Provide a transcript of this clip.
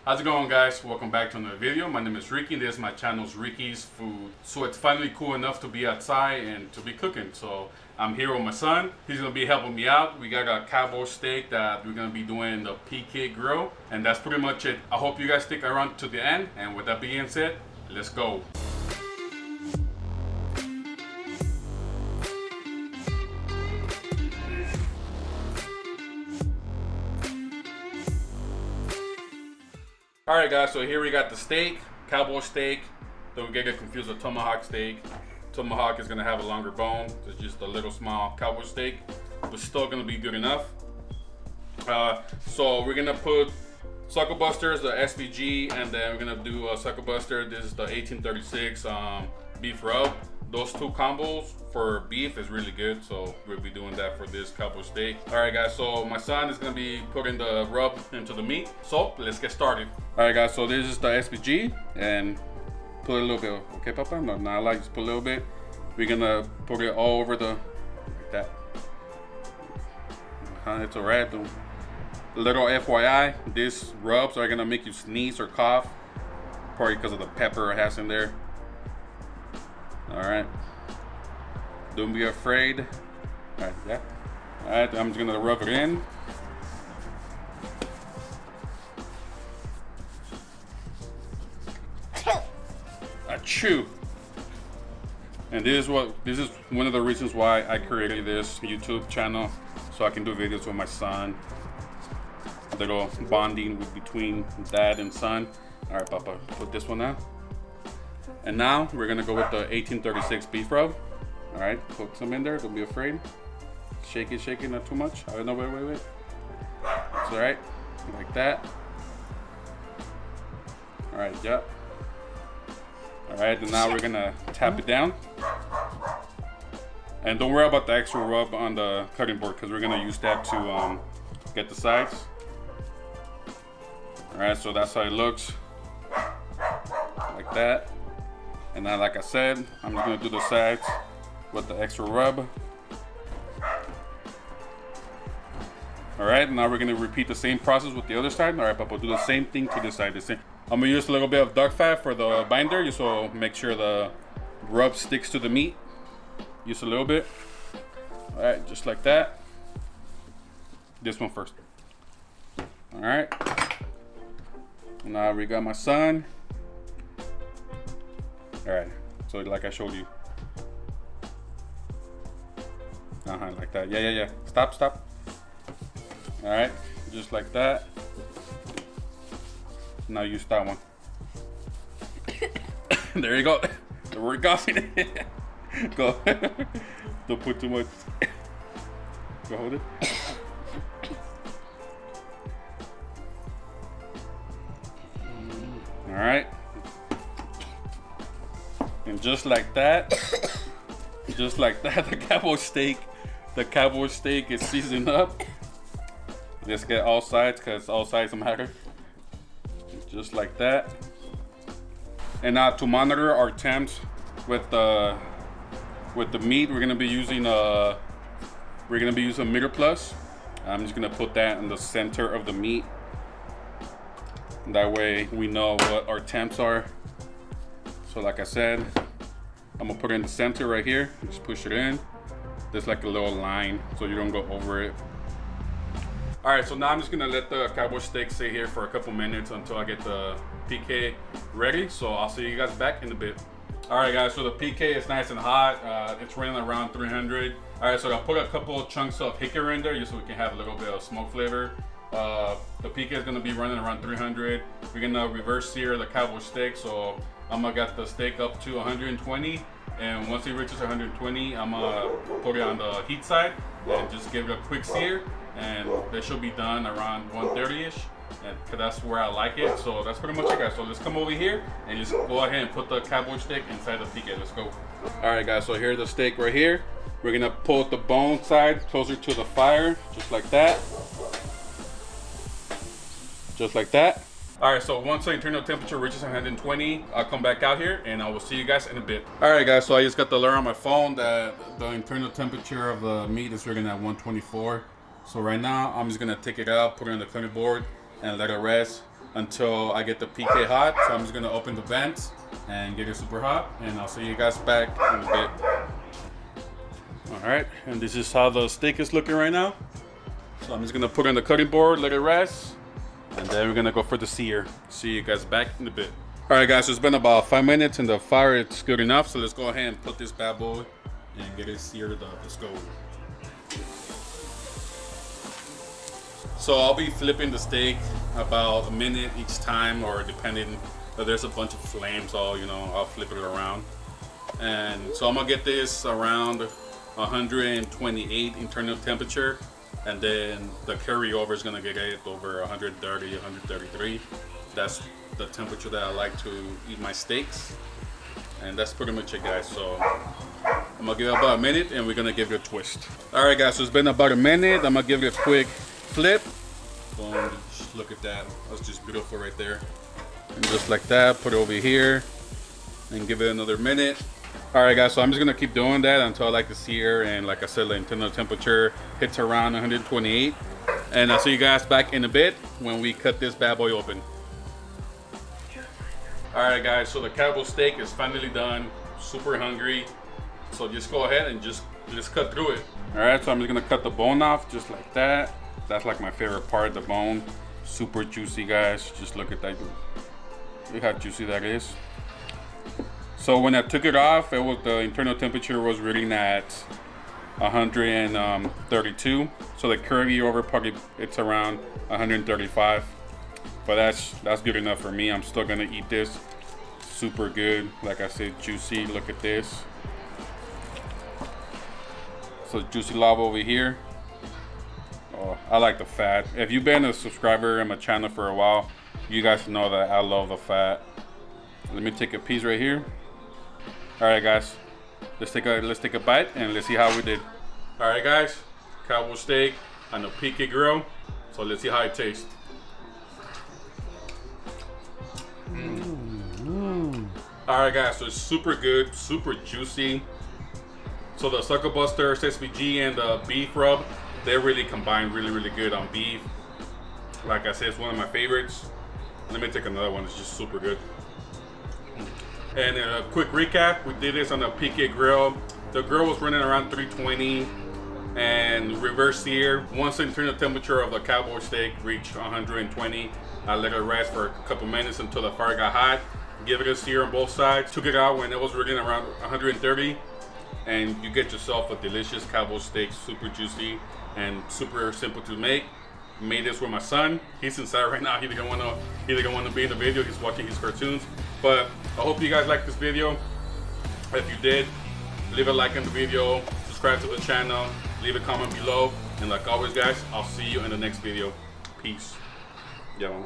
How's it going, guys? Welcome back to another video. My name is Ricky. This is my channel's Rickysfoods. So it's finally cool enough to be outside and to be cooking. So I'm here with my son. He's gonna be helping me out. We got a cowboy steak that we're gonna be doing the PK grill, and that's pretty much it. I hope you guys stick around to the end. And with that being said, let's go. Alright guys, so here we got the steak, cowboy steak. Don't get confused with tomahawk steak. Tomahawk is gonna have a longer bone. It's just a little small cowboy steak, but still gonna be good enough. So we're gonna put sucklebusters, the SPG, and then we're gonna do a sucklebuster. This is the 1836 beef rub. Those two combos for beef is really good, so we'll be doing that for this cowboy steak. All right, guys, so my son is gonna be putting the rub into the meat, so let's get started. All right, guys, so this is the SPG, and put a little bit, okay, Papa? No, I like just put a little bit. We're gonna put it all over the, like that. It's all right, though. Little FYI, these rubs are gonna make you sneeze or cough, probably because of the pepper it has in there. All right, don't be afraid. All right, yeah. All right, I'm just gonna rub it in. Achoo! And this is one of the reasons why I created this YouTube channel, so I can do videos with my son. A little bonding between dad and son. All right, Papa, put this one out. And now we're gonna go with the 1836 beef rub. All right, put some in there, don't be afraid. Shake it, not too much. I don't know, wait. It's all right, like that. All right, yeah. All right, and now we're gonna tap it down. And don't worry about the extra rub on the cutting board, because we're gonna use that to get the sides. All right, so that's how it looks, like that. And now, like I said, I'm just gonna do the sides with the extra rub. All right, now we're gonna repeat the same process with the other side. All right, Papa, do the same thing to this side. I'm gonna use a little bit of duck fat for the binder, just so make sure the rub sticks to the meat. Use a little bit. All right, just like that. This one first. All right. Now we got my son. All right, so like I showed you. Like that. Yeah. Stop. All right, just like that. Now use that one. There you go. We're gossiping. Go. Don't put too much. Go hold it. All right. And just like that, the cowboy steak is seasoned up. Let's get all sides, because all sides matter. Just like that. And now to monitor our temps with the meat, we're gonna be using a Meter Plus. I'm just gonna put that in the center of the meat. That way we know what our temps are. So like I said, I'm gonna put it in the center right here. Just push it in. There's like a little line, so you don't go over it. All right, so now I'm just gonna let the cowboy steak sit here for a couple minutes until I get the PK ready. So I'll see you guys back in a bit. All right, guys, so the PK is nice and hot. It's running around 300. All right, so I'll put a couple of chunks of hickory in there just so we can have a little bit of smoke flavor. The PK is gonna be running around 300. We're gonna reverse sear the cowboy steak, so I'm gonna get the steak up to 120, and once it reaches 120, I'm gonna put it on the heat side and just give it a quick sear, and that should be done around 130-ish, because that's where I like it. So that's pretty much it, guys. So let's come over here and just go ahead and put the cowboy steak inside the PK. Let's go. All right, guys, so here's the steak right here. We're gonna pull the bone side closer to the fire, just like that. Just like that. All right, so once the internal temperature reaches 120, I'll come back out here and I will see you guys in a bit. All right, guys, so I just got the alert on my phone that the internal temperature of the meat is rigging at 124. So right now, I'm just gonna take it out, put it on the cutting board, and let it rest. until I get the PK hot. So I'm just gonna open the vent and get it super hot, and I'll see you guys back in a bit. All right, and this is how the steak is looking right now. So I'm just gonna put it on the cutting board, let it rest, and then we're gonna go for the sear. See you guys back in a bit. All right, guys, so it's been about 5 minutes, and the fire is good enough. So let's go ahead and put this bad boy and get it seared up. Let's go. So I'll be flipping the steak about a minute each time, or depending if there's a bunch of flames, I'll flip it around. And so I'm gonna get this around 128 internal temperature, and then the carryover is gonna get it over 130, 133. That's the temperature that I like to eat my steaks, and that's pretty much it, guys. So I'm gonna give it about a minute, and we're gonna give it a twist. All right, guys, so it's been about a minute. I'm gonna give it a quick flip. Boom, just look at that. That's just beautiful right there. And just like that, put it over here and give it another minute. All right, guys, so I'm just gonna keep doing that until I like the sear, and like I said, the internal temperature hits around 128. And I'll see you guys back in a bit when we cut this bad boy open. All right, guys, so the cowboy steak is finally done. Super hungry, so just go ahead and just cut through it. All right, so I'm just gonna cut the bone off just like that. That's like my favorite part, the bone. Super juicy, guys. Just look at that. Look how juicy that is. So when I took it off, the internal temperature was reading at 132. So the carryover probably it's around 135. But that's good enough for me. I'm still gonna eat this. Super good. Like I said, juicy. Look at this. So juicy lava over here. Oh, I like the fat. If you've been a subscriber in my channel for a while, you guys know that I love the fat. Let me take a piece right here. All right, guys, let's take a bite and let's see how we did. All right, guys, cowboy steak on the PK grill. So let's see how it tastes. All right, guys, so it's super good, super juicy. So the sucklebusters, SPG, and the beef rub, they really combine really good on beef. Like I said, it's one of my favorites. Let me take another one. It's just super good. And a quick recap, we did this on the PK grill. The grill was running around 320, and reverse sear. Once the internal temperature of the cowboy steak reached 120, I let it rest for a couple minutes until the fire got hot. Give it a sear on both sides. Took it out when it was running around 130, and you get yourself a delicious cowboy steak, super juicy and super simple to make. Made this with my son. He's inside right now. He didn't want to be in the video. He's watching his cartoons. But I hope you guys liked this video. If you did, leave a like on the video, subscribe to the channel, leave a comment below, and like always, guys, I'll see you in the next video. Peace. Yeah.